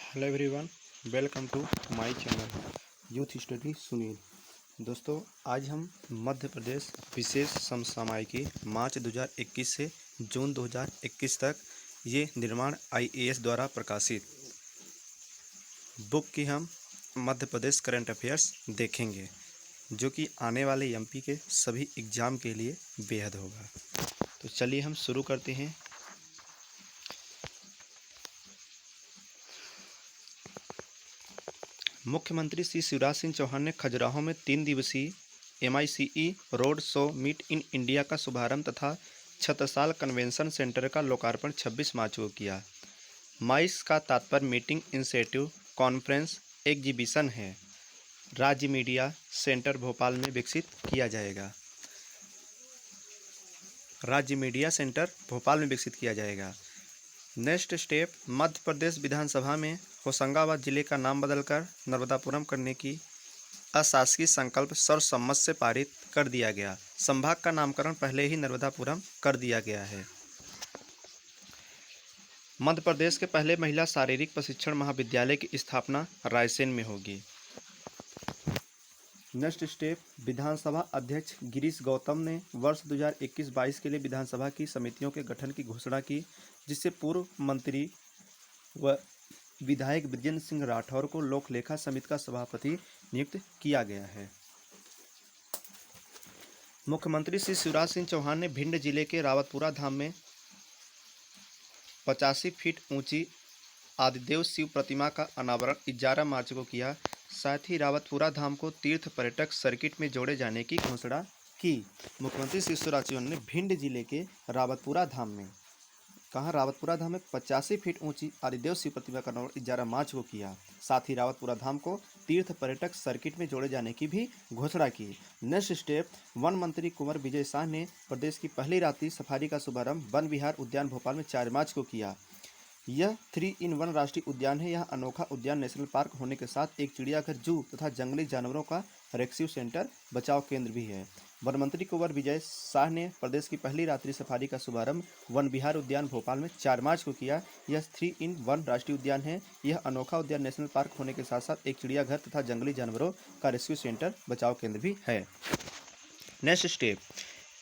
Hello everyone, welcome to my channel youth study Sunil. दोस्तों, आज हम मध्य प्रदेश विशेष समसामयिकी मार्च 2021 से जून 2021 तक ये निर्माण आईएएस द्वारा प्रकाशित बुक की हम मध्य प्रदेश करंट अफेयर्स देखेंगे, जो कि आने वाले एमपी के सभी एग्ज़ाम के लिए बेहद होगा। तो चलिए हम शुरू करते हैं। मुख्यमंत्री श्री शिवराज सिंह चौहान ने खजुराहो में 3 दिवसीय MICE road show meet in India का शुभारंभ तथा छत्रसाल कन्वेंशन सेंटर का लोकार्पण 26 मार्च को किया। माइस का तात्पर्य मीटिंग, इंसेटिव, कॉन्फ्रेंस, एग्जीबिशन है। राज्य मीडिया सेंटर भोपाल में विकसित किया जाएगा। राज्य मीडिया सेंटर भोपाल में विकसित किया जाएगा। नेक्स्ट स्टेप, मध्य प्रदेश विधानसभा में होशंगाबाद जिले का नाम बदलकर नर्मदापुरम करने की अशासकीय संकल्प सर्वसम्मत से पारित कर दिया गया। संभाग का नामकरण पहले ही नर्मदापुरम कर दिया गया है। मध्य प्रदेश के पहले महिला शारीरिक प्रशिक्षण महाविद्यालय की स्थापना रायसेन में होगी। नेक्स्ट स्टेप, विधानसभा अध्यक्ष गिरीश गौतम ने वर्ष 2021-22 के लिए विधानसभा की समितियों के गठन की घोषणा की, जिससे पूर्व मंत्री व विधायक बृजेंद्र सिंह राठौर को लोक लेखा समिति का सभापति नियुक्त किया गया है। मुख्यमंत्री श्री शिवराज सिंह चौहान ने भिंड जिले के रावतपुरा धाम में 85 फीट ऊंची आदिदेव शिव प्रतिमा का अनावरण 11 मार्च को किया। साथ ही रावतपुरा धाम को तीर्थ पर्यटक सर्किट में जोड़े जाने की घोषणा की। मुख्यमंत्री श्री शिवराज सिंह चौहान ने भिंड जिले के रावतपुरा धाम में रावतपुरा धाम में 85 फीट ऊंची आदिदेव शिव प्रतिमा का अनावरण 11 मार्च को किया। साथ ही रावतपुरा धाम को तीर्थ पर्यटक सर्किट में जोड़े जाने की भी घोषणा की। नेक्स्ट स्टेप, वन मंत्री कुंवर विजय शाह ने प्रदेश की पहली रात्रि सफारी का शुभारंभ वन विहार उद्यान भोपाल में 4 मार्च को किया। यह 3-in-1 राष्ट्रीय उद्यान है। यह अनोखा उद्यान नेशनल पार्क होने के साथ एक चिड़ियाघर, जू तथा जंगली जानवरों का रेस्क्यू सेंटर, बचाव केंद्र भी है। वन मंत्री कुंवर विजय शाह ने प्रदेश की पहली रात्रि सफारी का शुभारंभ वन विहार उद्यान भोपाल में 4 मार्च को किया। यह 3-in-1 राष्ट्रीय उद्यान है। यह अनोखा उद्यान नेशनल पार्क होने के साथ साथ एक चिड़ियाघर तथा जंगली जानवरों का रेस्क्यू सेंटर, बचाव केंद्र भी है। नेक्स्ट स्टेप,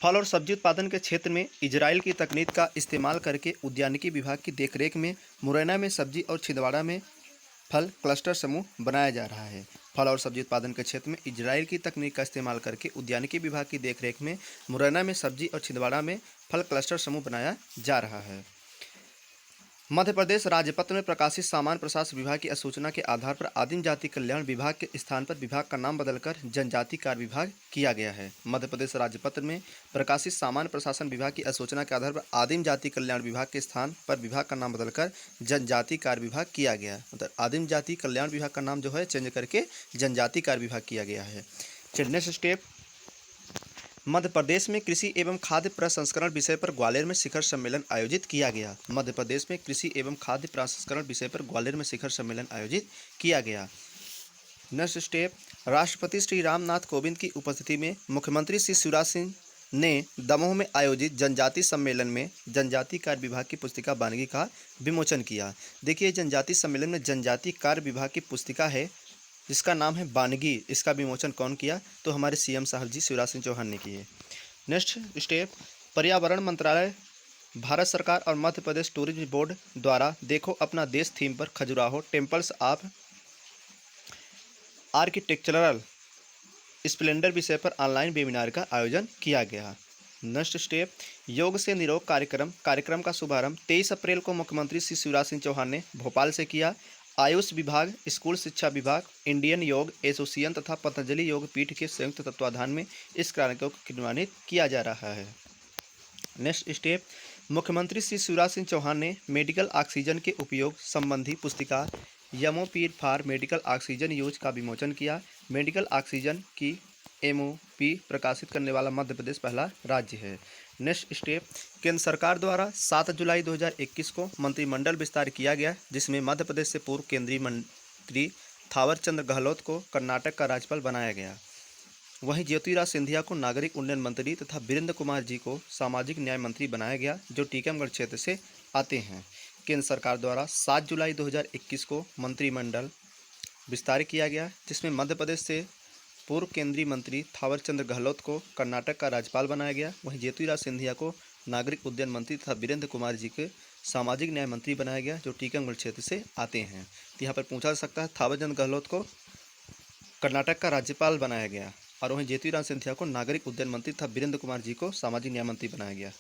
फल और सब्जी उत्पादन के क्षेत्र में इजराइल की तकनीक का इस्तेमाल करके उद्यानिकी विभाग की देखरेख में मुरैना में सब्जी और छिंदवाड़ा में फल क्लस्टर समूह बनाया जा रहा है। फल और सब्जी उत्पादन के क्षेत्र में इजराइल की तकनीक का इस्तेमाल करके उद्यानिकी विभाग की देखरेख में मुरैना में सब्जी और छिंदवाड़ा में फल क्लस्टर समूह बनाया जा रहा है। मध्य प्रदेश राजपत्र में प्रकाशित सामान्य प्रशासन विभाग की अधिसूचना के आधार पर आदिम जाति कल्याण विभाग के स्थान पर विभाग का नाम बदलकर जनजाति कार्य विभाग किया गया है। मध्य प्रदेश राजपत्र में प्रकाशित सामान्य प्रशासन विभाग की अधिसूचना के आधार पर आदिम जाति कल्याण विभाग के स्थान पर विभाग का नाम बदलकर जनजाति कार्य विभाग किया गया। मतलब आदिम जाति कल्याण विभाग का नाम जो है चेंज करके जनजाति कार्य विभाग किया गया है। नेक्स्ट स्टेप, मध्य प्रदेश में कृषि एवं खाद्य प्रसंस्करण विषय पर ग्वालियर में शिखर सम्मेलन आयोजित किया गया। मध्य प्रदेश में कृषि एवं खाद्य प्रसंस्करण विषय पर ग्वालियर में शिखर सम्मेलन आयोजित किया गया। नेक्स्ट स्टेप, राष्ट्रपति श्री रामनाथ कोविंद की उपस्थिति में मुख्यमंत्री श्री शिवराज सिंह ने दमोह में आयोजित जनजाति सम्मेलन में जनजाति कार्य विभाग की पुस्तिका बानगी का विमोचन किया। देखिए, जनजाति सम्मेलन में जनजाति कार्य विभाग की पुस्तिका है जिसका नाम है बानगी। इसका विमोचन कौन किया? तो हमारे सीएम साहब जी शिवराज सिंह चौहान ने किए। नेक्स्ट स्टेप, पर्यावरण मंत्रालय, भारत सरकार और मध्य प्रदेश टूरिज्म बोर्ड द्वारा देखो अपना देश थीम पर Khajuraho temples of architectural Splendor विषय पर ऑनलाइन वेबिनार का आयोजन किया गया। नेक्स्ट स्टेप, योग से निरोग कार्यक्रम का शुभारंभ 23 अप्रैल को मुख्यमंत्री श्री शिवराज सिंह चौहान ने भोपाल से किया। आयुष विभाग, स्कूल शिक्षा विभाग, इंडियन योग एसोसिएशन तथा पतंजलि योग पीठ के संयुक्त तत्वाधान में इस कार्यक्रम को क्रियान्वित किया जा रहा है। नेक्स्ट स्टेप, मुख्यमंत्री श्री शिवराज सिंह चौहान ने मेडिकल ऑक्सीजन के उपयोग संबंधी पुस्तिका MOP for medical oxygen use का विमोचन किया। मेडिकल ऑक्सीजन की एमओपी प्रकाशित करने वाला मध्य प्रदेश पहला राज्य है। नेक्स्ट स्टेप, केंद्र सरकार द्वारा 7 जुलाई 2021 को मंत्रिमंडल विस्तार किया गया, जिसमें मध्य प्रदेश से पूर्व केंद्रीय मंत्री थावर चंद गहलोत को कर्नाटक का राज्यपाल बनाया गया। वहीं ज्योतिराज सिंधिया को नागरिक उड्डयन मंत्री तथा वीरेंद्र कुमार जी को सामाजिक न्याय मंत्री बनाया गया, जो टीकमगढ़ क्षेत्र से आते हैं। केंद्र सरकार द्वारा 7 जुलाई 2021 को मंत्रिमंडल विस्तार किया गया, जिसमें मध्य प्रदेश से पूर्व केंद्रीय मंत्री थावरचंद गहलोत को कर्नाटक का राज्यपाल बनाया गया। वहीं ज्योतिराज सिंधिया को नागरिक उड्डयन मंत्री तथा वीरेंद्र कुमार जी के सामाजिक न्याय मंत्री बनाया गया, जो टीकमगढ़ क्षेत्र से आते हैं। तो यहाँ पर पूछा जा सकता है, थावरचंद गहलोत को कर्नाटक का राज्यपाल बनाया गया और वहीं ज्योतिराज सिंधिया को नागरिक उड्डयन मंत्री तथा वीरेंद्र कुमार जी को सामाजिक न्याय मंत्री बनाया गया।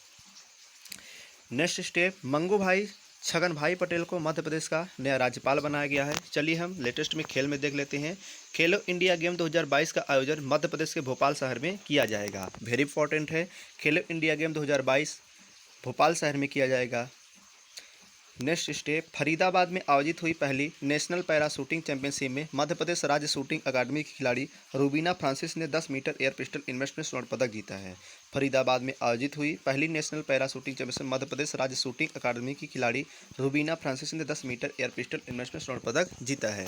नेक्स्ट स्टेप, मंगू भाई छगन भाई पटेल को मध्य प्रदेश का नया राज्यपाल बनाया गया है। चलिए हम लेटेस्ट में खेल में देख लेते हैं। खेलो इंडिया गेम 2022 का आयोजन मध्य प्रदेश के भोपाल शहर में किया जाएगा। वेरी इंपॉर्टेंट है, खेलो इंडिया गेम 2022 भोपाल शहर में किया जाएगा। नेक्स्ट स्टेप, फरीदाबाद में आयोजित हुई पहली नेशनल पैरा शूटिंग चैंपियनशिप में मध्य प्रदेश राज्य शूटिंग अकादमी की खिलाड़ी रूबीना फ्रांसिस ने 10 मीटर एयर पिस्टल इवेंट में स्वर्ण पदक जीता है। फरीदाबाद में आयोजित हुई पहली नेशनल पैरा शूटिंग चैंपियनशिप में मध्य प्रदेश राज्य शूटिंग अकादमी की खिलाड़ी रूबीना फ्रांसिस ने 10 मीटर एयर पिस्टल इवेंट में स्वर्ण पदक जीता है।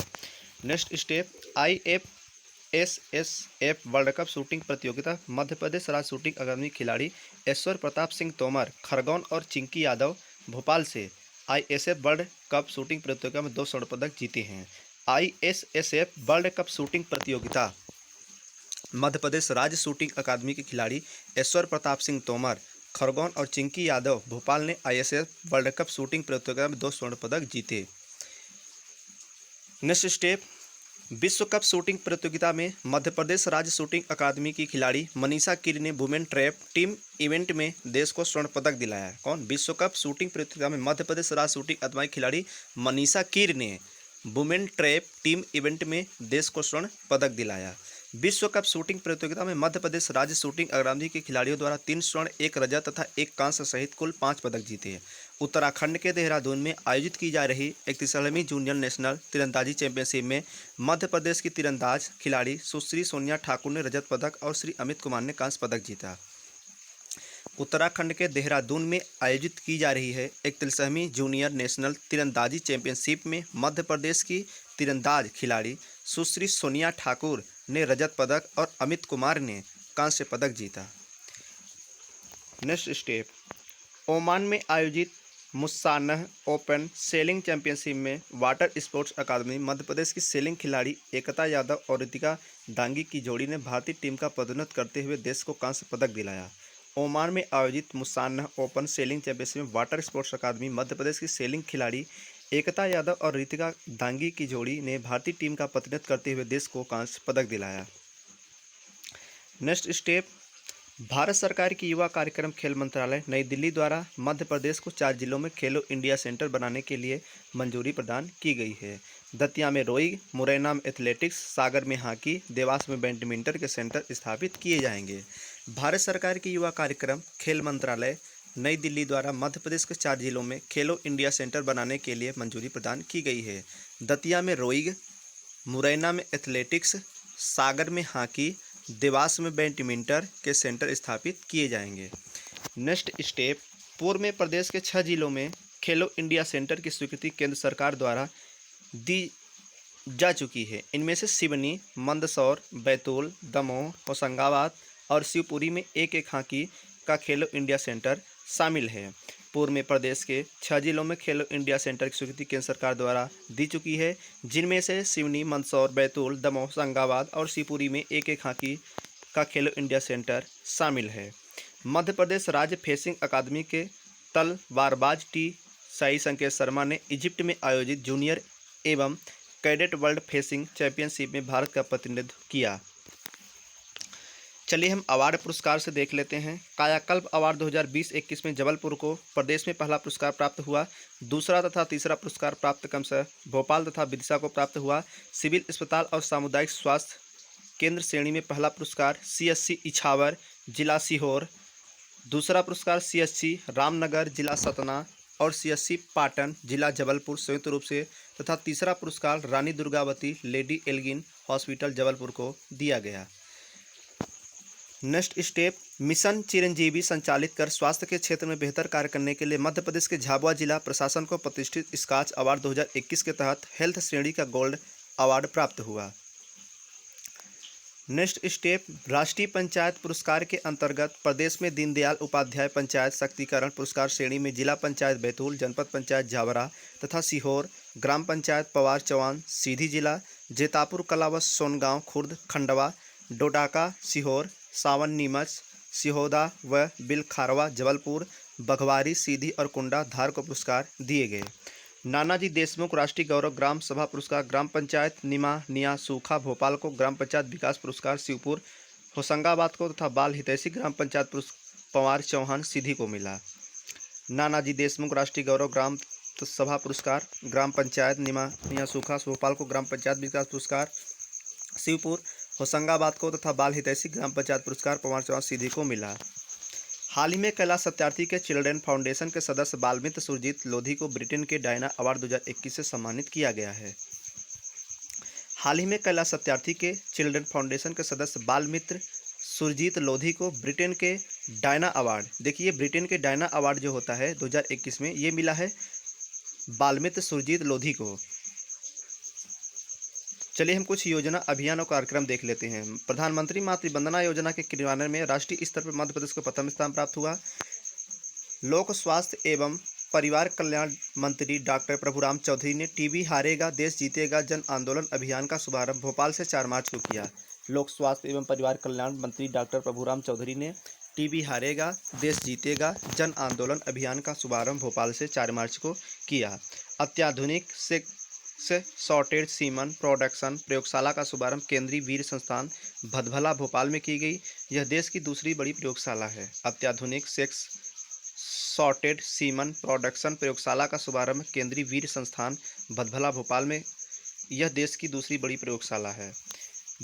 Next step, IFSSF world cup shooting प्रतियोगिता मध्य प्रदेश राज्य शूटिंग अकादमी खिलाड़ी ऐश्वर्य प्रताप सिंह तोमर खरगोन और चिंकी यादव भोपाल से ISF वर्ल्ड कप शूटिंग प्रतियोगिता में 2 स्वर्ण पदक जीते हैं। ISSF वर्ल्ड कप शूटिंग प्रतियोगिता मध्य प्रदेश राज्य शूटिंग अकादमी के खिलाड़ी ऐश्वर्य प्रताप सिंह तोमर खरगोन और चिंकी यादव भोपाल ने ISF वर्ल्ड कप शूटिंग प्रतियोगिता में 2 स्वर्ण पदक जीते। नेक्स्ट स्टेप, विश्व कप शूटिंग प्रतियोगिता में मध्य प्रदेश राज्य शूटिंग अकादमी की खिलाड़ी मनीषा कीर ने वुमेन ट्रैप टीम इवेंट में देश को स्वर्ण पदक दिलाया। कौन? विश्व कप शूटिंग प्रतियोगिता में मध्य प्रदेश राज्य शूटिंग अकादमी की खिलाड़ी मनीषा कीर ने वुमेन ट्रैप टीम इवेंट में देश को स्वर्ण पदक दिलाया। विश्व कप शूटिंग प्रतियोगिता में मध्य प्रदेश राज्य शूटिंग अकादमी के खिलाड़ियों द्वारा 3 स्वर्ण 1 रजत तथा 1 कांस्य सहित कुल 5 पदक जीते। उत्तराखंड के देहरादून में आयोजित की जा रही 31वीं जूनियर नेशनल तीरंदाजी चैंपियनशिप में मध्य प्रदेश की तीरंदाज खिलाड़ी सुश्री सोनिया ठाकुर ने रजत पदक और श्री अमित कुमार ने कांस्य पदक जीता। उत्तराखंड के देहरादून में आयोजित की जा रही है 31वीं जूनियर नेशनल तीरंदाजी चैंपियनशिप में मध्य प्रदेश की तीरंदाज खिलाड़ी सुश्री सोनिया ठाकुर ने रजत पदक और अमित कुमार ने कांस्य पदक जीता। नेक्स्ट स्टेप, ओमान में आयोजित मुस्सानह ओपन सेलिंग चैंपियनशिप में water sports academy Madhya Pradesh की सेलिंग खिलाड़ी एकता यादव और रितिका दांगी की जोड़ी ने भारतीय टीम का प्रतिनिधित्व करते हुए देश को कांस्य पदक दिलाया। ओमान में आयोजित मुस्सानह ओपन सेलिंग चैंपियनशिप में water sports academy Madhya Pradesh की सेलिंग खिलाड़ी एकता यादव और रितिका दांगी की जोड़ी ने भारतीय टीम का प्रतिनिधित्व करते हुए देश को कांस्य पदक दिलाया। नेक्स्ट स्टेप, भारत सरकार की युवा कार्यक्रम खेल मंत्रालय नई दिल्ली द्वारा मध्य प्रदेश को 4 जिलों में खेलो इंडिया सेंटर बनाने के लिए मंजूरी प्रदान की गई है। दतिया में रोइंग, मुरैना में एथलेटिक्स, सागर में हॉकी, देवास में बैडमिंटन के सेंटर स्थापित किए जाएंगे। भारत सरकार की युवा कार्यक्रम खेल मंत्रालय नई दिल्ली द्वारा मध्य प्रदेश के 4 जिलों में खेलो इंडिया सेंटर बनाने के लिए मंजूरी प्रदान की गई है। दतिया में रोइंग, मुरैना में एथलेटिक्स, सागर में हॉकी, देवास में बैडमिंटन के सेंटर स्थापित किए जाएंगे। नेक्स्ट स्टेप, पूर्व में प्रदेश के 6 जिलों में खेलो इंडिया सेंटर की स्वीकृति केंद्र सरकार द्वारा दी जा चुकी है। इनमें से सिवनी, मंदसौर, बैतूल, दमोह, होशंगाबाद और शिवपुरी में एक हॉकी का खेलो इंडिया सेंटर शामिल है। पूर्व में प्रदेश के 6 जिलों में खेलो इंडिया सेंटर की स्वीकृति केंद्र सरकार द्वारा दी चुकी है, जिनमें से सिवनी, मंदसौर, बैतूल, दमोह, होशंगाबाद और शिवपुरी में एक हॉकी का खेलो इंडिया सेंटर शामिल है। मध्य प्रदेश राज्य फेंसिंग अकादमी के तलवारबाज टी साई संकेत शर्मा ने इजिप्ट में आयोजित जूनियर एवं कैडेट वर्ल्ड फेंसिंग चैंपियनशिप में भारत का प्रतिनिधित्व किया। चलिए हम अवार्ड पुरस्कार से देख लेते हैं। कायाकल्प अवार्ड 2020-21 में जबलपुर को प्रदेश में पहला पुरस्कार प्राप्त हुआ। दूसरा तथा तीसरा पुरस्कार प्राप्त क्रमशः भोपाल तथा विदिशा को प्राप्त हुआ। सिविल अस्पताल और सामुदायिक स्वास्थ्य केंद्र श्रेणी में पहला पुरस्कार CSC इछावर जिला सीहोर, दूसरा पुरस्कार CSC रामनगर जिला सतना और CSC पाटन जिला जबलपुर संयुक्त रूप से तथा तीसरा पुरस्कार Rani Durgavati lady Elgin hospital Jabalpur को दिया गया। नेक्स्ट स्टेप, मिशन चिरंजीवी संचालित कर स्वास्थ्य के क्षेत्र में बेहतर कार्य करने के लिए मध्य प्रदेश के झाबुआ जिला प्रशासन को प्रतिष्ठित स्कॉच अवार्ड 2021 के तहत हेल्थ श्रेणी का गोल्ड अवार्ड प्राप्त हुआ। नेक्स्ट स्टेप, राष्ट्रीय पंचायत पुरस्कार के अंतर्गत प्रदेश में दीनदयाल उपाध्याय पंचायत शक्तिकरण पुरस्कार श्रेणी में जिला पंचायत बैतूल, जनपद पंचायत झाबरा तथा सीहोर, ग्राम पंचायत पवार चौहान सीधी जिला, जेतापुर कलावत सोनगांव खुर्द खंडवा, डोडाका सीहोर, सावन नीमच सिहोदा व बिलखारवा जबलपुर, बघवारी सीधी और कुंडा धार को पुरस्कार दिए गए। नानाजी देशमुख राष्ट्रीय गौरव ग्राम सभा पुरस्कार ग्राम पंचायत निया सूखा भोपाल को, ग्राम पंचायत विकास पुरस्कार शिवपुर होशंगाबाद को तथा बाल हितैषी ग्राम पंचायत पवार चौहान सीधी को मिला। नानाजी देशमुख राष्ट्रीय गौरव ग्राम सभा पुरस्कार ग्राम पंचायत निया सूखा भोपाल को, ग्राम पंचायत विकास पुरस्कार शिवपुर होशंगाबाद को तथा बाल हितैषी ग्राम पंचायत पुरस्कार पवार चौहान सीधी को मिला। हाल ही में कैलाश सत्यार्थी के चिल्ड्रन फाउंडेशन के सदस्य बालमित्र सुरजीत लोधी को ब्रिटेन के डायना अवार्ड 2021 से सम्मानित किया गया है। हाल ही में कैलाश सत्यार्थी के चिल्ड्रन फाउंडेशन के सदस्य बालमित्र सुरजीत लोधी को ब्रिटेन के डायना अवार्ड, देखिए ब्रिटेन के डायना अवार्ड जो होता है 2021 में, ये मिला है बालमित्र सुरजीत लोधी को। चलिए हम कुछ योजना अभियान और कार्यक्रम देख लेते हैं। प्रधानमंत्री मातृ वंदना योजना के क्रियान्वयन में राष्ट्रीय स्तर पर मध्य प्रदेश को प्रथम स्थान प्राप्त हुआ। लोक स्वास्थ्य एवं परिवार कल्याण मंत्री डॉक्टर प्रभुराम चौधरी ने टीबी हारेगा देश जीतेगा जन आंदोलन अभियान का शुभारंभ भोपाल से 4 मार्च को किया। लोक स्वास्थ्य एवं परिवार कल्याण मंत्री डॉक्टर प्रभुराम चौधरी ने टीबी हारेगा देश जीतेगा जन आंदोलन अभियान का शुभारंभ भोपाल से 4 मार्च को किया। अत्याधुनिक से सॉर्टेड सीमन प्रोडक्शन प्रयोगशाला का शुभारंभ केंद्रीय वीर संस्थान भदभला भोपाल में की गई। यह देश की दूसरी बड़ी प्रयोगशाला है। अत्याधुनिक सेक्स सॉर्टेड सीमन प्रोडक्शन प्रयोगशाला का शुभारंभ केंद्रीय वीर संस्थान भदभला भोपाल में, यह देश की दूसरी बड़ी प्रयोगशाला है।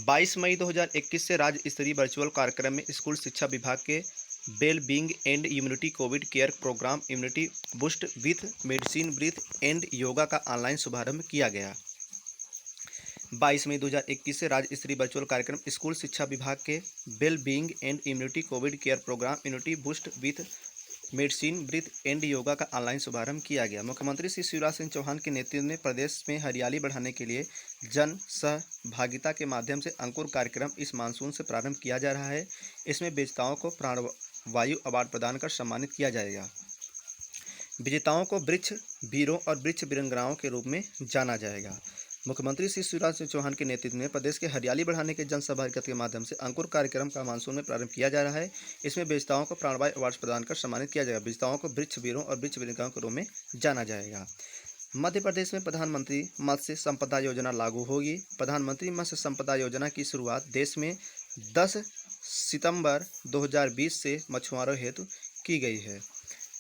22 मई 2021 से राज्य स्तरीय वर्चुअल कार्यक्रम में स्कूल शिक्षा विभाग के well being and immunity covid care programme immunity boost with medicine breathe and yoga का ऑनलाइन शुभारंभ किया गया। 22 मई 2021 से राज्य स्तरीय वर्चुअल कार्यक्रम स्कूल शिक्षा विभाग के well being and immunity covid care programme immunity boost with medicine breathe and yoga का ऑनलाइन शुभारंभ किया गया। मुख्यमंत्री श्री शिवराज सिंह चौहान के नेतृत्व में प्रदेश में हरियाली बढ़ाने के लिए जन सहभागिता के माध्यम से अंकुर कार्यक्रम इस मानसून से प्रारंभ किया जा रहा है। इसमें विजेताओं को प्राणवायु अवार्ड प्रदान कर सम्मानित किया जाएगा। विजेताओं को वृक्ष वीरों और वृक्ष वीरांगनाओं के रूप में जाना जाएगा। मुख्यमंत्री श्री शिवराज सिंह चौहान के नेतृत्व में प्रदेश के हरियाली बढ़ाने के जन सहभागिता के माध्यम से अंकुर कार्यक्रम का मानसून में प्रारंभ किया जा रहा है। इसमें विजेताओं को प्राणवायु अवार्ड प्रदान कर सम्मानित किया जाएगा। विजेताओं को वृक्ष वीरों और वृक्ष वीरांगनाओं के रूप में जाना जाएगा। मध्य प्रदेश में प्रधानमंत्री मत्स्य संपदा योजना लागू होगी। प्रधानमंत्री मत्स्य संपदा योजना की शुरुआत देश में 10 सितंबर 2020 से मछुआरों हेतु की गई है।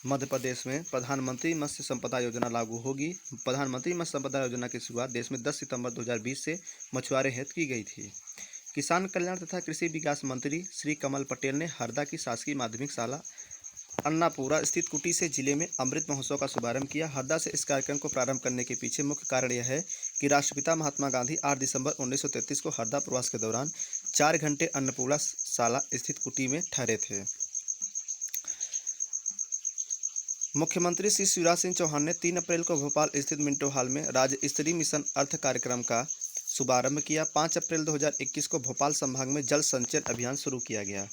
मध्य प्रदेश में प्रधानमंत्री मत्स्य संपदा योजना लागू होगी। प्रधानमंत्री मत्स्य संपदा योजना की शुरुआत देश में 10 सितंबर 2020 से मछुआरे हेतु की गई थी। किसान कल्याण तथा कृषि विकास मंत्री श्री कमल पटेल ने हरदा की शासकीय माध्यमिक शाला अन्नापुरा स्थित कुटी से जिले में अमृत महोत्सव का शुभारंभ किया। हरदा से इस कार्यक्रम को प्रारंभ करने के पीछे मुख्य कारण यह है कि राष्ट्रपिता महात्मा गांधी 8 दिसंबर 1933 को हरदा प्रवास के दौरान 4 घंटे अन्नपूर्णा शाला स्थित कुटी में ठहरे थे। मुख्यमंत्री श्री शिवराज सिंह चौहान ने 3 अप्रैल को भोपाल स्थित मिंटो हॉल में राज्य स्तरीय मिशन अर्थ कार्यक्रम का शुभारंभ किया। 5 अप्रैल 2021 को भोपाल संभाग में जल संचयन अभियान शुरू किया गया।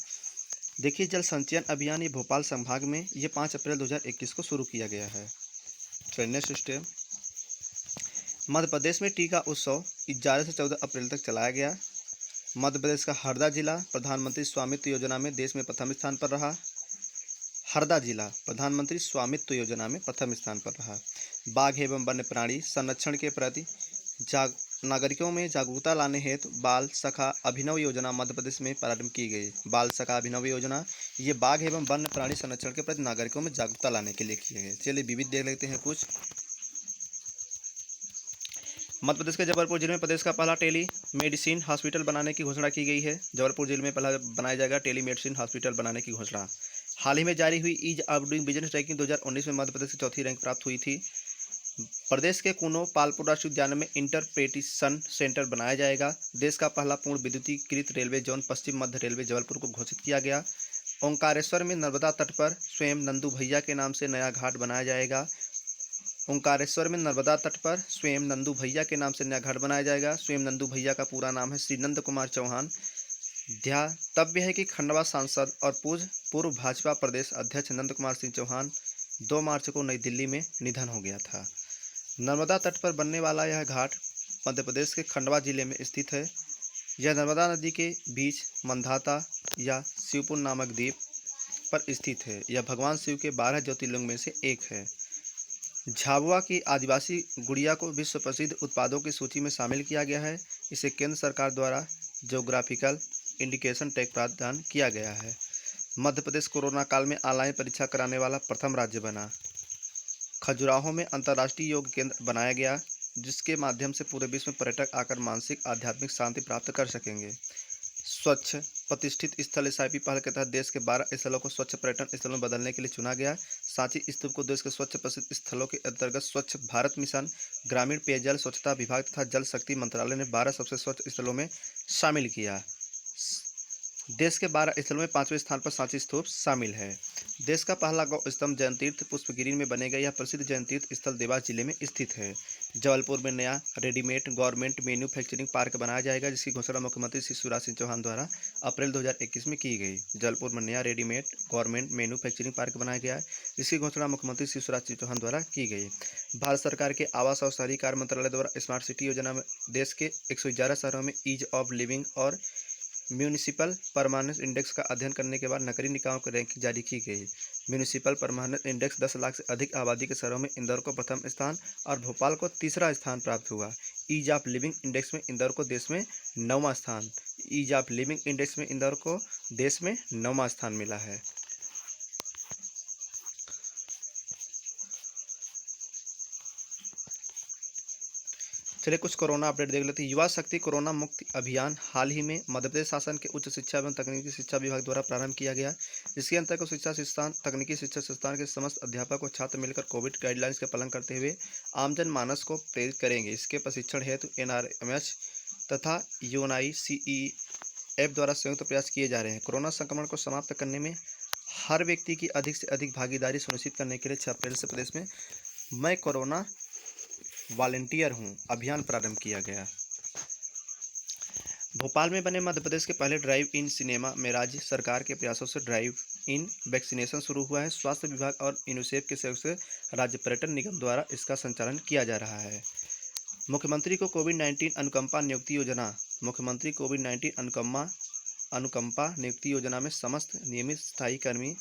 देखिए जल संचयन अभियान ये भोपाल संभाग में ये 5 अप्रैल 2021 को शुरू किया गया है। नेक्स्ट स्टेप, मध्य प्रदेश में टीका उत्सव 11 से 14 अप्रैल तक चलाया गया। मध्य प्रदेश का हरदा जिला प्रधानमंत्री स्वामित्व योजना में देश में प्रथम स्थान पर रहा। हरदा जिला प्रधानमंत्री स्वामित्व योजना में प्रथम स्थान पर रहा। बाघ एवं वन्य प्राणी संरक्षण के प्रति नागरिकों में जागरूकता लाने हेतु बाल सखा अभिनव योजना मध्य प्रदेश में प्रारंभ की गई। बाल सखा अभिनव योजना ये बाघ एवं वन्य प्राणी संरक्षण के प्रति नागरिकों में जागरूकता लाने के लिए किए गए। चलिए विविध देख लेते हैं कुछ। मध्य प्रदेश के जबलपुर जिले में प्रदेश का पहला टेली मेडिसिन हॉस्पिटल बनाने की घोषणा की गई है। जबलपुर जिले में पहला बनाया जाएगा टेली मेडिसिन हॉस्पिटल बनाने की घोषणा। हाल ही में जारी हुई ease of doing business ranking 2019 में मध्य प्रदेश की चौथी रैंक प्राप्त हुई थी। प्रदेश के कूनो पालपुर राष्ट्रीय उद्यान में इंटरप्रेटिशन सेंटर बनाया जाएगा। देश का पहला पूर्ण विद्युतीकृत रेलवे जोन पश्चिम मध्य रेलवे जबलपुर को घोषित किया गया। ओंकारेश्वर में नर्मदा तट पर स्वयं नंदू भैया के नाम से नया घाट बनाया जाएगा। ओंकारेश्वर में नर्मदा तट पर स्वयं नंदू भैया के नाम से नया घाट बनाया जाएगा। स्वयं नंदू भैया का पूरा नाम है श्री नंद कुमार चौहान। ध्यातव्य है कि खंडवा सांसद और पूर्व भाजपा प्रदेश अध्यक्ष नंद कुमार सिंह चौहान 2 मार्च को नई दिल्ली में निधन हो गया था। नर्मदा तट पर बनने वाला यह घाट मध्य प्रदेश के खंडवा जिले में स्थित है। यह नर्मदा नदी के बीच मंधाता या शिवपुर नामक द्वीप पर स्थित है। यह भगवान शिव के 12 ज्योतिर्लिंग में से एक है। झाबुआ की आदिवासी गुड़िया को विश्व प्रसिद्ध उत्पादों की सूची में शामिल किया गया है। इसे केंद्र सरकार द्वारा ज्योग्राफिकल इंडिकेशन टैग प्रदान किया गया है। मध्य प्रदेश कोरोना काल में ऑनलाइन परीक्षा कराने वाला प्रथम राज्य बना। खजुराहो में अंतर्राष्ट्रीय योग केंद्र बनाया गया, जिसके माध्यम से पूरे विश्व में पर्यटक आकर मानसिक आध्यात्मिक शांति प्राप्त कर सकेंगे। स्वच्छ प्रतिष्ठित स्थल SIP पहल के तहत देश के 12 स्थलों को स्वच्छ पर्यटन स्थलों में बदलने के लिए चुना गया। सांची स्तूप को देश के स्वच्छ प्रसिद्ध स्थलों के अंतर्गत स्वच्छ भारत मिशन, ग्रामीण पेयजल स्वच्छता विभाग तथा जल शक्ति मंत्रालय ने 12 सबसे स्वच्छ स्थलों में शामिल किया। देश के 12 स्थलों में 5वें स्थान पर सांची स्तूप शामिल है। देश का पहला गौ स्तंभ जैन तीर्थ पुष्पगिरी में बनेगा। यह प्रसिद्ध जैन तीर्थ स्थल देवास जिले में स्थित है। जबलपुर में नया रेडीमेड गारमेंट मैन्युफैक्चरिंग पार्क बनाया जाएगा, जिसकी घोषणा मुख्यमंत्री श्री शिवराज सिंह चौहान द्वारा अप्रैल 2021 में की गई। जबलपुर में नया रेडीमेड गारमेंट मैन्युफैक्चरिंग पार्क बनाया गया है, जिसकी घोषणा मुख्यमंत्री श्री शिवराज सिंह चौहान द्वारा की गई। भारत सरकार के आवास और शहरी कार्य मंत्रालय द्वारा स्मार्ट सिटी योजना में देश के 111 शहरों में ईज ऑफ लिविंग और म्यूनिसिपल परमानेंस इंडेक्स का अध्ययन करने के बाद नगरीय निकायों की रैंकिंग जारी की गई। म्यूनिसिपल परमानेंस इंडेक्स 10 लाख से अधिक आबादी के शहरों में इंदौर को प्रथम स्थान और भोपाल को तीसरा स्थान प्राप्त हुआ। ईज ऑफ लिविंग इंडेक्स में इंदौर को देश में 9वां स्थान ईज ऑफ लिविंग इंडेक्स में इंदौर को देश में 9वां स्थान मिला है। चलिए कुछ कोरोना अपडेट देख लेते हैं। युवा शक्ति कोरोना मुक्ति अभियान हाल ही में मध्य प्रदेश शासन के उच्च शिक्षा एवं तकनीकी शिक्षा विभाग द्वारा प्रारंभ किया गया, जिसके अंतर्गत शिक्षा संस्थान तकनीकी शिक्षा संस्थान के समस्त अध्यापक और छात्र मिलकर कोविड गाइडलाइंस का पालन करते हुए आमजन मानस को प्रेरित करेंगे। इसके प्रशिक्षण हेतु NRMH तथा UNICEF द्वारा संयुक्त प्रयास किए जा रहे हैं। कोरोना संक्रमण को समाप्त करने में हर व्यक्ति की अधिक से अधिक भागीदारी सुनिश्चित करने के लिए 6 अप्रैल से प्रदेश में मैं कोरोना वॉलंटियर हूं अभियान प्रारंभ किया गया। भोपाल में बने मध्य प्रदेश के पहले ड्राइव इन सिनेमा में राज्य सरकार के प्रयासों से ड्राइव इन वैक्सीनेशन शुरू हुआ है। स्वास्थ्य विभाग और यूनिसेफ के सहयोग से राज्य पर्यटन निगम द्वारा इसका संचालन किया जा रहा है। मुख्यमंत्री को कोविड-19 अनुकंपा नियुक्ति योजना। मुख्यमंत्री कोविड-19 अनुकंपा नियुक्ति योजना में समस्त नियमित स्थायी कर्मी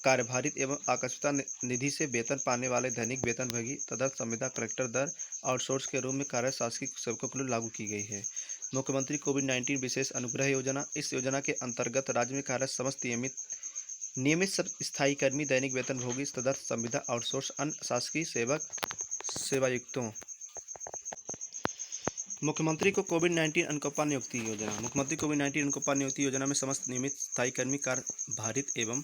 कार्यभारित एवं आकस्मिकता निधि से वेतन पाने वाले दैनिक वेतनभोगी तदर्थ संविदा कलेक्टर दर आउटसोर्स के रूप में कार्यरत शासकीय सेवकों के लिए लागू की गई है। मुख्यमंत्री कोविड-19 विशेष अनुग्रह योजना। इस योजना के अंतर्गत राज्य में कार्यरत समस्त नियमित स्थायी कर्मी दैनिक वेतनभोगी तदर्थ संविदा आउटसोर्स अन्य शासकीय सेवायुक्तों। मुख्यमंत्री को कोविड-19 अनुकंपा नियुक्ति योजना। मुख्यमंत्री कोविड-19 अनुकंपा नियुक्ति योजना में समस्त नियमित स्थायी कर्मी कार्यभारित एवं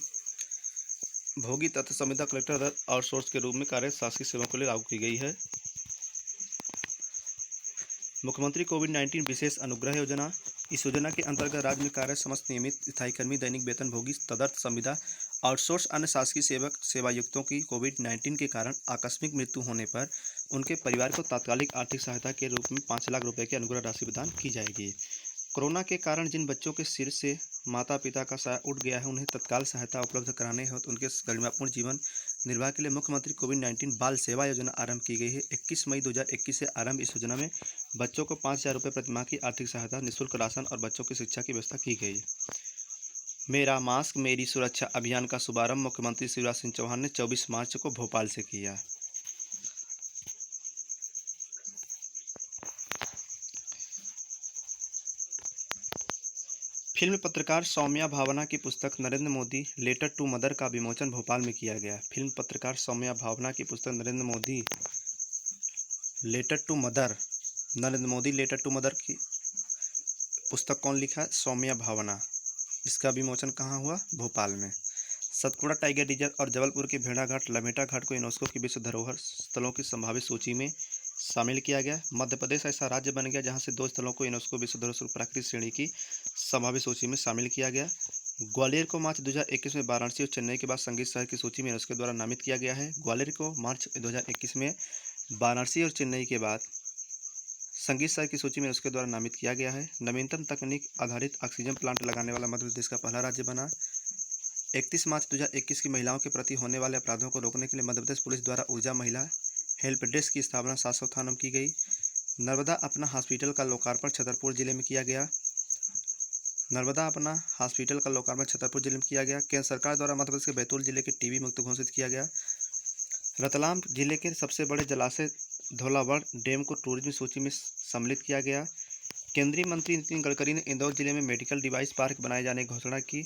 भोगी तथा संविदा कलेक्टर दर आउटसोर्स के रूप में कार्यरत शासकीय सेवाओं के लिए लागू की गई है। मुख्यमंत्री कोविड-19 विशेष अनुग्रह योजना। इस योजना के अंतर्गत राज्य में कार्यरत समस्त नियमित स्थायी कर्मी दैनिक वेतनभोगी तदर्थ संविदा आउटसोर्स अन्य शासकीय सेवायुक्तों की कोविड-19 के कारण आकस्मिक मृत्यु होने पर उनके परिवार को तात्कालिक आर्थिक सहायता के रूप में 5 लाख रुपये की अनुग्रह राशि प्रदान की जाएगी। कोरोना के कारण जिन बच्चों के सिर से माता पिता का साया उठ गया है, उन्हें तत्काल सहायता उपलब्ध कराने हेतु उनके गरिमापूर्ण जीवन निर्वाह के लिए मुख्यमंत्री कोविड-19 बाल सेवा योजना आरंभ की गई है। 21 मई 2021 से आरंभ इस योजना में बच्चों को 5,000 रुपये प्रतिमाह की आर्थिक सहायता, निःशुल्क राशन और बच्चों की शिक्षा की व्यवस्था की गई। मेरा मास्क मेरी सुरक्षा अभियान का शुभारंभ मुख्यमंत्री शिवराज सिंह चौहान ने 24 मार्च को भोपाल से किया। फिल्म पत्रकार सौम्या भावना की पुस्तक Narendra Modi letter to mother का विमोचन भोपाल में किया गया। फिल्म पत्रकार सौम्या भावना की पुस्तक Narendra Modi letter to mother की पुस्तक कौन लिखा? सौम्या भावना। इसका विमोचन कहाँ हुआ? भोपाल में। सतपुड़ा टाइगर रिजर्व और जबलपुर के भेड़ाघाट लमेटा घाट को यूनेस्को की विश्व धरोहर स्थलों की संभावित सूची में शामिल किया गया। मध्य प्रदेश ऐसा राज्य बन गया जहां से 2 स्थलों को यूनेस्को विश्व धरोहर प्राकृतिक श्रेणी की संभावित सूची में शामिल किया गया। ग्वालियर को मार्च 2021 में वाराणसी और चेन्नई के बाद संगीत शहर की सूची में यूनेस्को द्वारा नामित किया गया है। ग्वालियर को मार्च 2021 में वाराणसी और चेन्नई के बाद संगीत शहर की सूची में उसके द्वारा नामित किया गया है। नवीनतम तकनीक आधारित ऑक्सीजन प्लांट लगाने वाला मध्य प्रदेश का पहला राज्य बना। 31 मार्च 2021 की महिलाओं के प्रति होने वाले अपराधों को रोकने के लिए मध्य प्रदेश पुलिस द्वारा ऊर्जा महिला हेल्प डेस्क की स्थापना 700 थानों में की गई। नर्मदा अपना हॉस्पिटल का लोकार्पण छतरपुर जिले में किया गया। केंद्र सरकार द्वारा मध्य प्रदेश के बैतूल जिले के टीबी मुक्त घोषित किया गया। रतलाम जिले के सबसे बड़े जलाशय धौलावड़ डैम को टूरिज्म सूची में सम्मिलित किया गया। केंद्रीय मंत्री नितिन गडकरी ने इंदौर जिले में मेडिकल डिवाइस पार्क बनाए जाने की घोषणा की।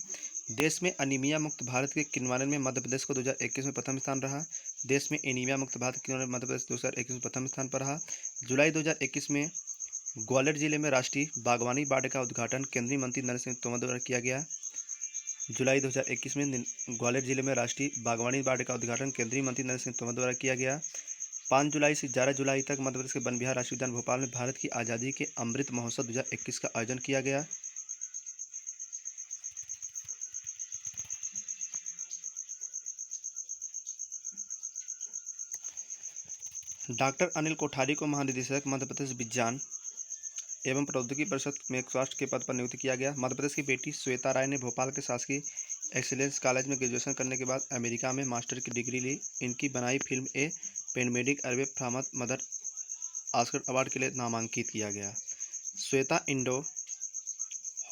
देश में एनीमिया मुक्त भारत के किन्वायन में मध्य प्रदेश को 2021 में प्रथम स्थान रहा। देश में एनीमिया मुक्त भारत के किन्वायन में मध्य प्रदेश 2021 में प्रथम स्थान पर रहा। जुलाई 2021 में ग्वालियर जिले में राष्ट्रीय बागवानी वार्ड का उद्घाटन केंद्रीय मंत्री नरेंद्र सिंह तोमर द्वारा किया गया। जुलाई 2021 में ग्वालियर जिले में राष्ट्रीय बागवानी वार्ड का उद्घाटन केंद्रीय मंत्री नरेंद्र सिंह तोमर द्वारा किया गया। 5 जुलाई से 11 जुलाई तक मध्य प्रदेश के वन विहार राष्ट्रीय उद्यान भोपाल में भारत की आज़ादी के अमृत महोत्सव 2021 का आयोजन किया गया। डॉक्टर अनिल कोठारी को महानिदेशक मध्य प्रदेश विज्ञान एवं प्रौद्योगिकी परिषद में स्वास्थ्य के पद पर नियुक्त किया गया। मध्य प्रदेश की बेटी श्वेता राय ने भोपाल के शासकीय एक्सीलेंस कॉलेज में ग्रेजुएशन करने के बाद अमेरिका में मास्टर की डिग्री ली। इनकी बनाई फिल्म ए पेनमेडिक अरबे फ्रामद मदर ऑस्कर अवार्ड के लिए नामांकित किया गया। श्वेता इंडो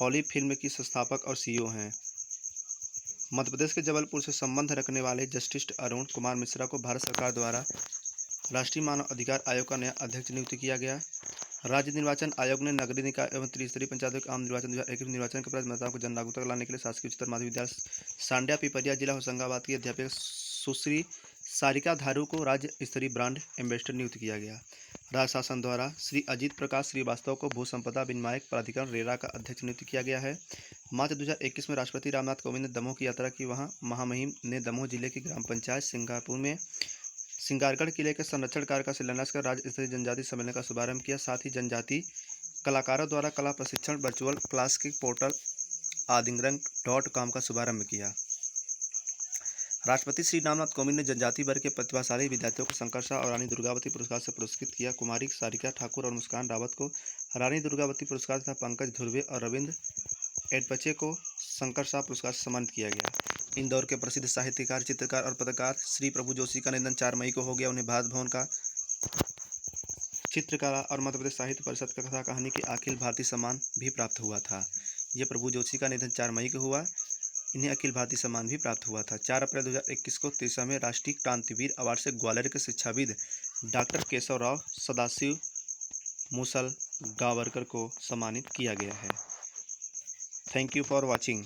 हॉली फिल्म की संस्थापक और सीईओ हैं। मध्य प्रदेश के जबलपुर से संबंध रखने वाले जस्टिस अरुण कुमार मिश्रा को भारत सरकार द्वारा राष्ट्रीय मानव अधिकार आयोग का नया अध्यक्ष नियुक्त किया गया। राज्य निर्वाचन आयोग ने नगरीय निकाय एवं त्रिस्तरीय पंचायतों के आम निर्वाचन 2021 निर्वाचन के प्रति मतदाताओं को जन जागरूकता लाने के लिए शासकीय उच्चतर माध्यमिक विद्यालय सांडिया पिपरिया जिला होशंगाबाद की अध्यापिका सुश्री सारिका धारू को राज्य स्तरीय ब्रांड एम्बेसडर नियुक्त किया गया। राज्य शासन द्वारा श्री अजीत प्रकाश श्रीवास्तव को भू संपदा विनियामक प्राधिकरण रेरा का अध्यक्ष नियुक्त किया गया है। मार्च 2021 में राष्ट्रपति रामनाथ कोविंद ने दमोह की यात्रा की। वहां महामहिम ने दमोह जिले की ग्राम पंचायत सिंगापुर में सिंगारगढ़ किले के संरक्षण कार्य का शिलान्यास कर राज्य स्तरीय जनजाति सम्मेलन का शुभारंभ किया। साथ ही जनजाति कलाकारों द्वारा कला प्रशिक्षण वर्चुअल क्लास के पोर्टल आदिंगरंग.com का शुभारंभ किया। राष्ट्रपति श्री रामनाथ कोविंद ने जनजाति वर्ग के प्रतिभाशाली विद्यार्थियों को शंकर शाह और रानी दुर्गावती पुरस्कार से पुरस्कृत किया। कुमारी सारिका ठाकुर और मुस्कान रावत को रानी दुर्गावती पुरस्कार तथा पंकज धुर्वे और रविंद्र एडपचे को शंकर शाह पुरस्कार से सम्मानित किया गया। इंदौर के प्रसिद्ध साहित्यकार, चित्रकार और पत्रकार श्री प्रभु जोशी का निधन 4 मई को हो गया। उन्हें भारत भवन का चित्रकला और मध्य प्रदेश साहित्य परिषद का कथा कहानी के अखिल भारतीय सम्मान भी प्राप्त हुआ था। यह प्रभु जोशी का निधन 4 मई को हुआ। इन्हें अखिल भारतीय सम्मान भी प्राप्त हुआ था। 4 अप्रैल 2021 को 30वें राष्ट्रीय क्रांतिवीर अवार्ड से ग्वालियर के शिक्षाविद डॉक्टर केशवराव सदाशिव मुसलगांवकर को सम्मानित किया गया है। Thank you for watching.